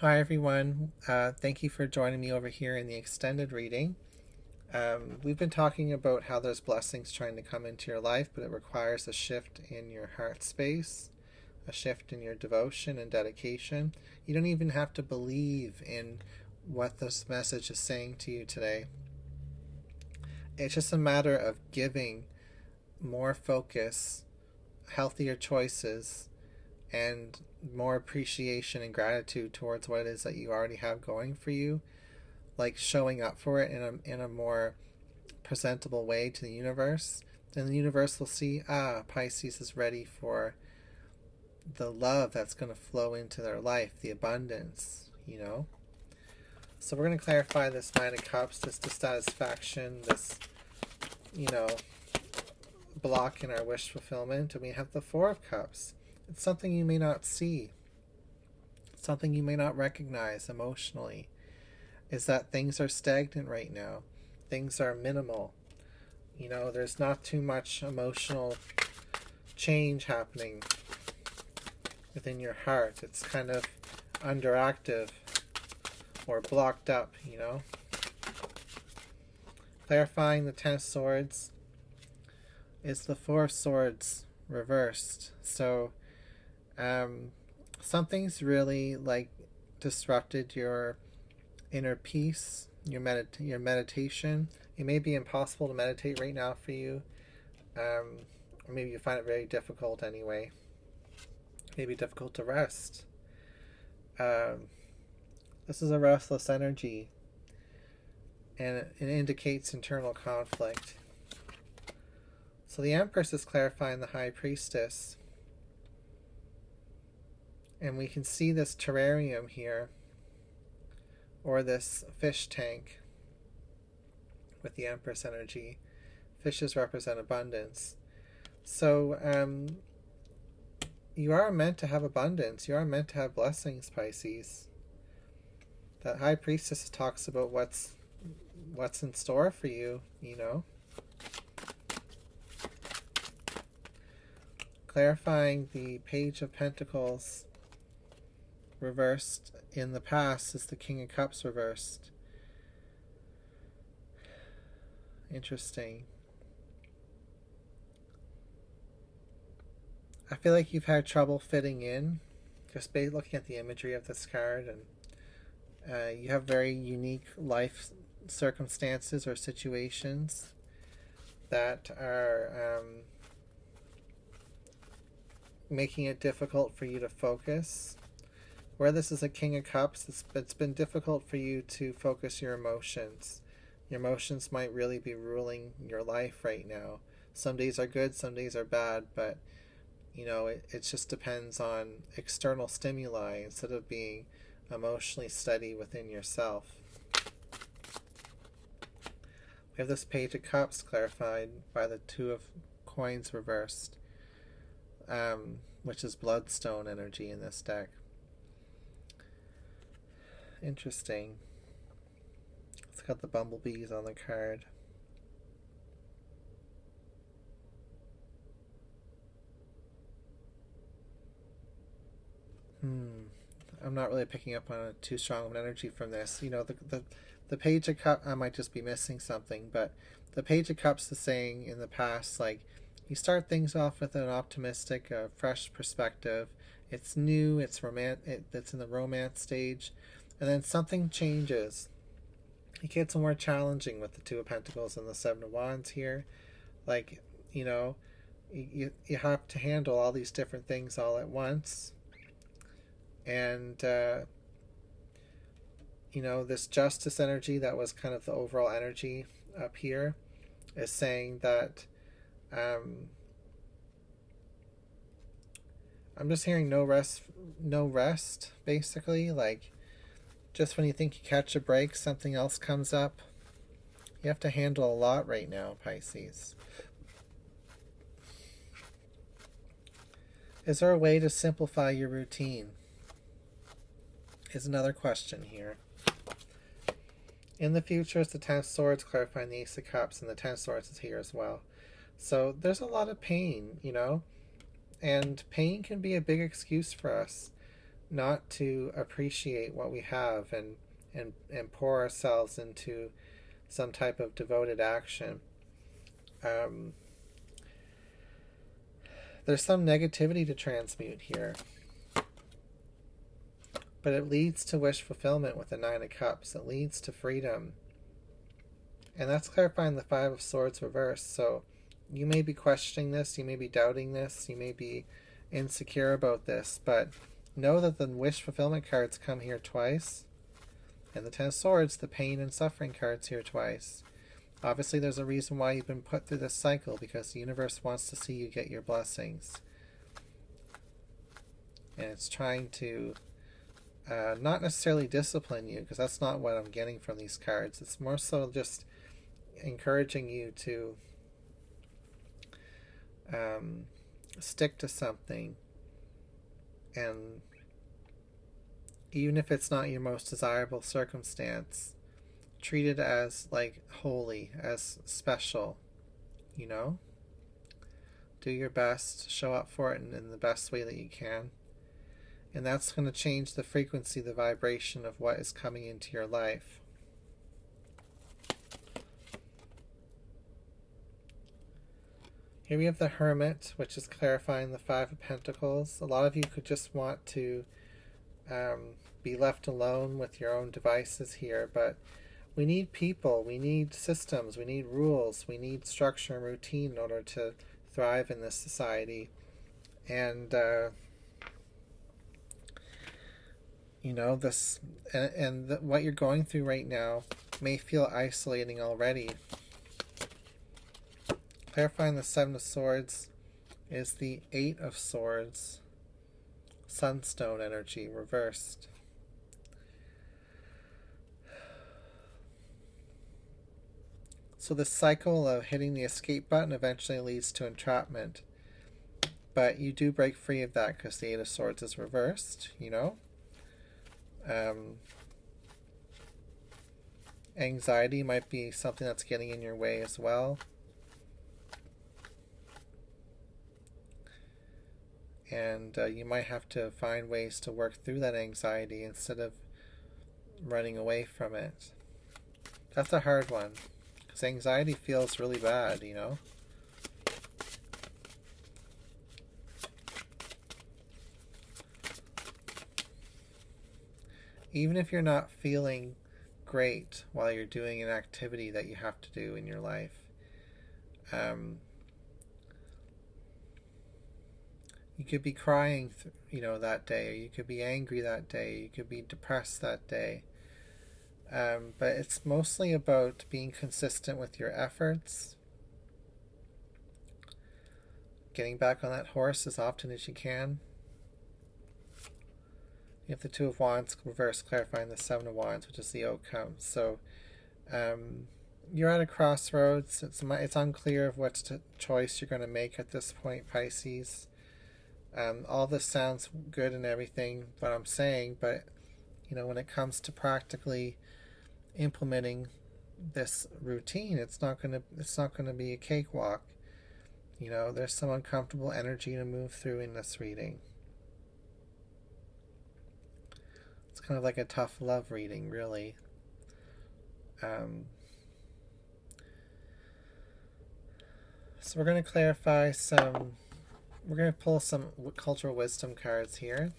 Hi everyone, thank you for joining me over here in the extended reading. We've been talking about how there's blessings trying to come into your life, but it requires a shift in your heart space, a shift in your devotion and dedication. You don't even have to believe in what this message is saying to you today. It's just a matter of giving more focus, healthier choices, and more appreciation and gratitude towards what it is that you already have going for you, like showing up for it in a more presentable way to the universe. Then the universe will see, Pisces is ready for the love that's going to flow into their life, the abundance. So we're going to clarify this Nine of Cups, this dissatisfaction, this, you know, block in our wish fulfillment. And we have the Four of Cups. It's something you may not see, something you may not recognize emotionally, is that things are stagnant right now. Things are minimal. There's not too much emotional change happening within your heart. It's kind of underactive or blocked up. Clarifying the Ten of Swords is the Four of Swords reversed. So something's really disrupted your inner peace, your meditation. It may be impossible to meditate right now for you, or maybe you find it very difficult anyway. Maybe difficult to rest. This is a restless energy, and it indicates internal conflict. So the Empress is clarifying the High Priestess. And we can see this terrarium here, or this fish tank with the Empress energy. Fishes represent abundance. So you are meant to have abundance. You are meant to have blessings, Pisces. That High Priestess talks about what's in store for you. Clarifying the Page of Pentacles reversed in the past is the King of Cups reversed. Interesting. I feel like you've had trouble fitting in, just looking at the imagery of this card, and you have very unique life circumstances or situations that are making it difficult for you to focus. Where this is a King of Cups, it's been difficult for you to focus your emotions. Your emotions might really be ruling your life right now. Some days are good, some days are bad, but it just depends on external stimuli instead of being emotionally steady within yourself. We have this Page of Cups clarified by the Two of Coins reversed, which is bloodstone energy in this deck. Interesting. It's got the bumblebees on the card. I'm not really picking up on too strong of an energy from this. The Page of Cups, I might just be missing something, but the Page of Cups is saying in the past, you start things off with an optimistic, fresh perspective. It's new, it's in the romance stage. And then something changes. It gets more challenging with the Two of Pentacles and the Seven of Wands here. You have to handle all these different things all at once. And, this Justice energy that was kind of the overall energy up here is saying that I'm just hearing no rest, basically. Just when you think you catch a break, something else comes up. You have to handle a lot right now, Pisces. Is there a way to simplify your routine? Is another question here. In the future, it's the Ten of Swords clarifying the Ace of Cups, and the Ten of Swords is here as well. So there's a lot of pain, and pain can be a big excuse for us. not to appreciate what we have and pour ourselves into some type of devoted action. There's some negativity to transmute here, but it leads to wish fulfillment with the Nine of Cups. It leads to freedom. And that's clarifying the Five of Swords reversed. So you may be questioning this, you may be doubting this, you may be insecure about this, but know that the wish fulfillment cards come here twice. And the Ten of Swords, the pain and suffering cards, here twice. Obviously there's a reason why you've been put through this cycle, because the universe wants to see you get your blessings. And it's trying to not necessarily discipline you, because that's not what I'm getting from these cards. It's more so just encouraging you to stick to something, and even if it's not your most desirable circumstance, treat it as like holy, as special, you know? Do your best, show up for it in the best way that you can. And that's going to change the frequency, the vibration of what is coming into your life. Here we have the Hermit, which is clarifying the Five of Pentacles. A lot of you could just want to be left alone with your own devices here, but we need people, we need systems, we need rules, we need structure and routine in order to thrive in this society. And this what you're going through right now may feel isolating already. Clarifying the Seven of Swords is the Eight of Swords, Sunstone energy reversed. So the cycle of hitting the escape button eventually leads to entrapment. But you do break free of that because the Eight of Swords is reversed, Anxiety might be something that's getting in your way as well. And you might have to find ways to work through that anxiety instead of running away from it. That's a hard one, because anxiety feels really bad, Even if you're not feeling great while you're doing an activity that you have to do in your life, you could be crying, that day, or you could be angry that day, you could be depressed that day. But it's mostly about being consistent with your efforts, getting back on that horse as often as you can. You have the Two of Wands reverse, clarifying the Seven of Wands, which is the outcome. So you're at a crossroads. It's unclear of what choice you're going to make at this point, Pisces. All this sounds good and everything, what I'm saying, but when it comes to practically implementing this routine, it's not going to be a cakewalk. There's some uncomfortable energy to move through in this reading. It's kind of like a tough love reading, really. So we're going to clarify we're going to pull some cultural wisdom cards here.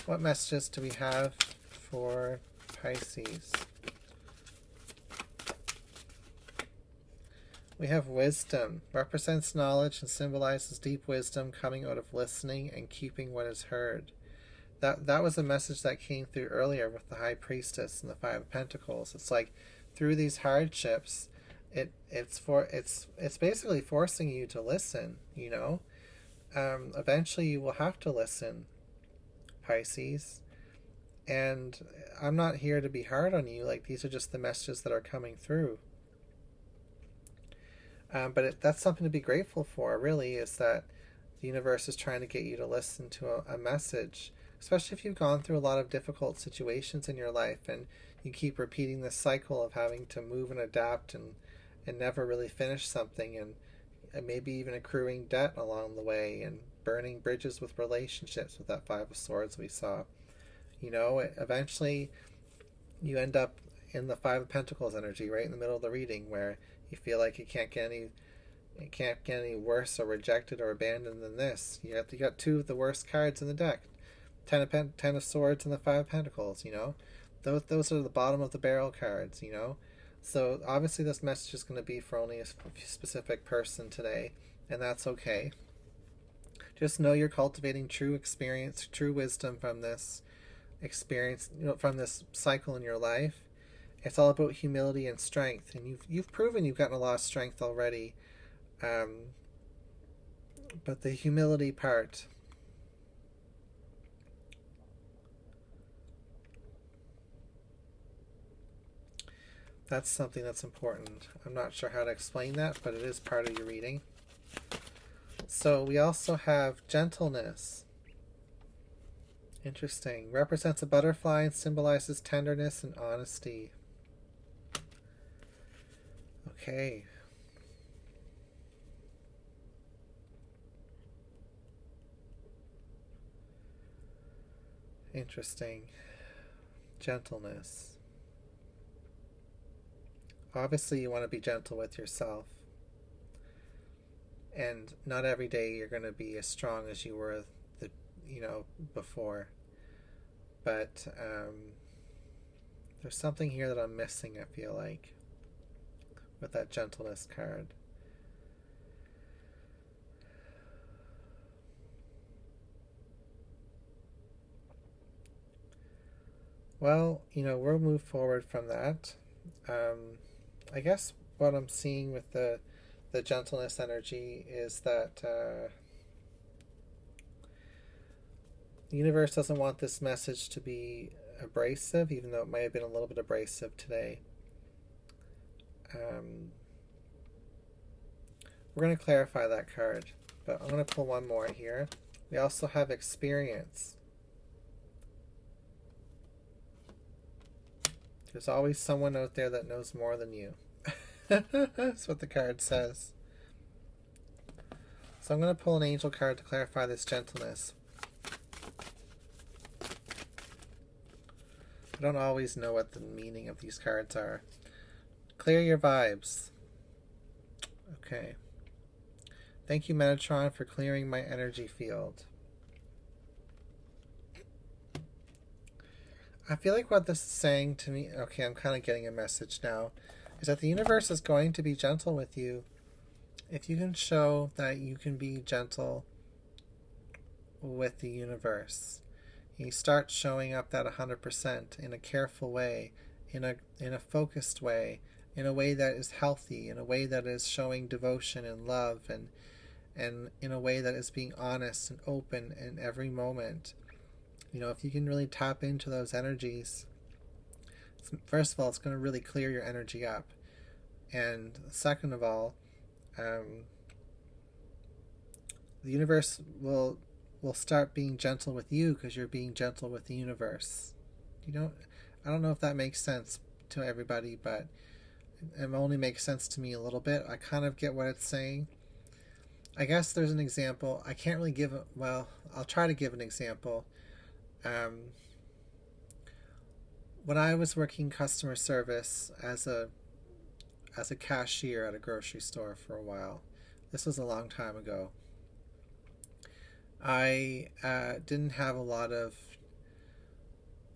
What messages do we have for Pisces? We have wisdom. Represents knowledge and symbolizes deep wisdom coming out of listening and keeping what is heard. That was a message that came through earlier with the High Priestess and the Five of Pentacles. It's like through these hardships, it's basically forcing you to listen. Eventually you will have to listen, Pisces. And I'm not here to be hard on you. Like, these are just the messages that are coming through. But that's something to be grateful for, really, is that the universe is trying to get you to listen to a message, especially if you've gone through a lot of difficult situations in your life and you keep repeating this cycle of having to move and adapt and never really finish something, and and maybe even accruing debt along the way and burning bridges with relationships with that Five of Swords we saw. Eventually you end up in the Five of Pentacles energy right in the middle of the reading, where you feel like it can't get any worse or rejected or abandoned than this. You got two of the worst cards in the deck. Ten of Swords and the Five of Pentacles, Those are the bottom of the barrel cards, So obviously this message is going to be for only a specific person today, and that's okay. Just know you're cultivating true experience, true wisdom from this experience, from this cycle in your life. It's all about humility and strength, and you've proven you've gotten a lot of strength already. But the humility part, that's something that's important. I'm not sure how to explain that, but it is part of your reading. So we also have gentleness. Interesting. Represents a butterfly and symbolizes tenderness and honesty. Okay. Interesting. Gentleness. Obviously you want to be gentle with yourself. And not every day you're going to be as strong as you were before. But there's something here that I'm missing, I feel like, with that gentleness card. Well, we'll move forward from that. I guess what I'm seeing with the gentleness energy is that the universe doesn't want this message to be abrasive, even though it might have been a little bit abrasive today. We're going to clarify that card, but I'm going to pull one more here. We also have experience. There's always someone out there that knows more than you. That's what the card says. So I'm going to pull an angel card to clarify this gentleness. I don't always know what the meaning of these cards are. Clear your vibes. Okay. Thank you, Metatron, for clearing my energy field. I feel like what this is saying to me, okay, I'm kind of getting a message now, is that the universe is going to be gentle with you if you can show that you can be gentle with the universe. You start showing up that 100% in a careful way, in a focused way, in a way that is healthy, in a way that is showing devotion and love, and in a way that is being honest and open in every moment. If you can really tap into those energies, first of all, it's going to really clear your energy up. And second of all, the universe will start being gentle with you because you're being gentle with the universe. I don't know if that makes sense to everybody, but it only makes sense to me a little bit. I kind of get what it's saying. I guess there's an example. I can't really give it. Well, I'll try to give an example. When I was working customer service as a cashier at a grocery store for a while, this was a long time ago, I didn't have a lot of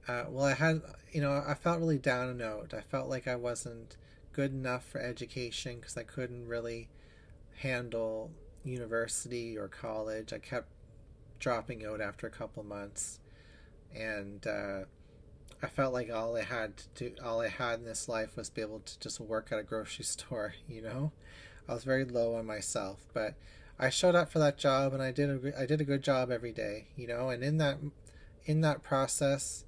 I had, I felt really down and out. I felt like I wasn't good enough for education because I couldn't really handle university or college. I kept dropping out after a couple months, and I felt like all I had in this life was to be able to just work at a grocery store. I was very low on myself, but I showed up for that job, and I did a good job every day. And in that process,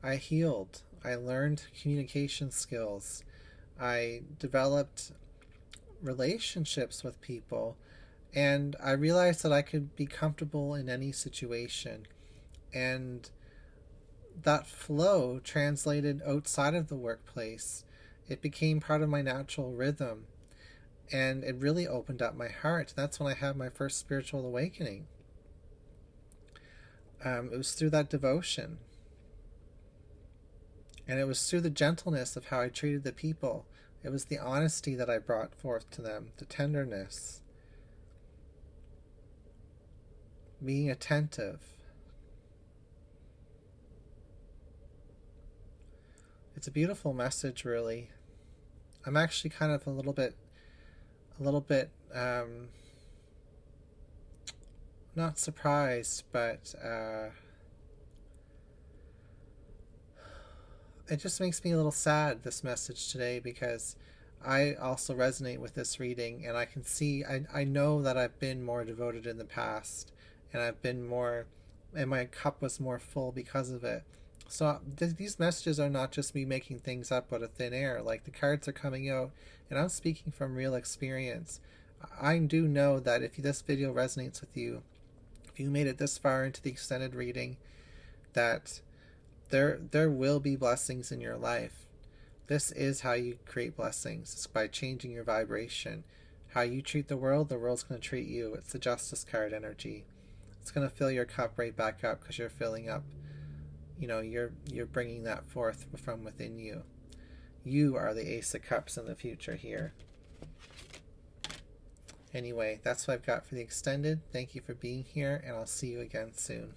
I healed. I learned communication skills. I developed relationships with people, and I realized that I could be comfortable in any situation. And that flow translated outside of the workplace. It became part of my natural rhythm. And it really opened up my heart. That's when I had my first spiritual awakening. It was through that devotion. And it was through the gentleness of how I treated the people. It was the honesty that I brought forth to them, the tenderness, being attentive. It's a beautiful message, really. I'm actually kind of a little bit not surprised, but it just makes me a little sad, this message today, because I also resonate with this reading, and I can see, I know that I've been more devoted in the past, and I've been more, and my cup was more full because of it. So these messages are not just me making things up out of thin air. Like, the cards are coming out, and I'm speaking from real experience. I do know that if this video resonates with you, if you made it this far into the extended reading, that there will be blessings in your life. This is how you create blessings. It's by changing your vibration. How you treat the world's going to treat you. It's the Justice card energy. It's going to fill your cup right back up because you're filling up. You're bringing that forth from within you. You are the Ace of Cups in the future here. Anyway, that's what I've got for the extended. Thank you for being here, and I'll see you again soon.